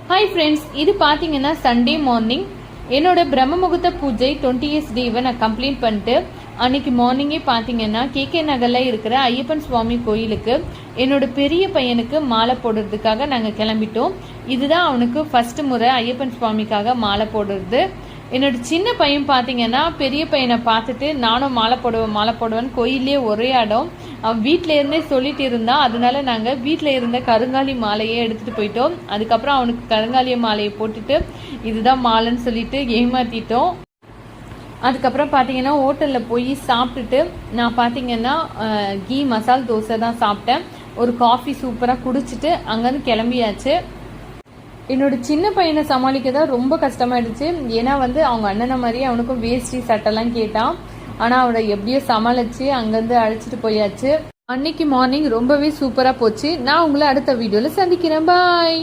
Hi friends, இது பார்த்தீங்கன்னா Sunday morning என்னோட பிரம்ம முகூர்த்த பூஜை 20th டேவை நான் கம்ப்ளீட் பண்ணிட்டு அன்னைக்கு மார்னிங்கே பார்த்தீங்கன்னா கேகே நகரில் இருக்கிற ஐயப்பன் சுவாமி கோயிலுக்கு என்னோட பெரிய பையனுக்கு மாலை போடுறதுக்காக நாங்கள் கிளம்பிட்டோம். இதுதான் அவனுக்கு ஃபர்ஸ்ட் முறை ஐயப்பன் சுவாமிக்காக மாலை போடுறது. என்னோட சின்ன பையன் பார்த்தீங்கன்னா பெரிய பையனை பார்த்துட்டு நானும் மாலை போடுவேன்னு கோயிலே ஒரே இடம் அவன் வீட்டில இருந்தே சொல்லிட்டு இருந்தான். அதனால நாங்கள் வீட்டில் இருந்த கருங்காலி மாலையே எடுத்துகிட்டு போயிட்டோம். அதுக்கப்புறம் அவனுக்கு கருங்காலிய மாலையை போட்டுட்டு இதுதான் மாலைன்னு சொல்லிட்டு ஏமாற்றிட்டோம். அதுக்கப்புறம் பார்த்தீங்கன்னா ஹோட்டலில் போய் சாப்பிட்டுட்டு நான் பார்த்தீங்கன்னா கீ மசால் தோசை தான் சாப்பிட்டேன். ஒரு காஃபி சூப்பராக குடிச்சிட்டு அங்கேருந்து கிளம்பியாச்சு. என்னோட சின்ன பையனை சமாளிக்க தான் ரொம்ப கஷ்டமாயிடுச்சு. ஏன்னா அவங்க அண்ணனை மாதிரியே அவனுக்கும் வேஷ்டி சட்டெல்லாம் கேட்டான். ஆனால் அவனை எப்படியோ சமாளிச்சு அங்கேருந்து அழைச்சிட்டு போயாச்சு. அன்னைக்கு மார்னிங் ரொம்பவே சூப்பராக போச்சு. நான் உங்களை அடுத்த வீடியோவில் சந்திக்கிறேன். பாய்.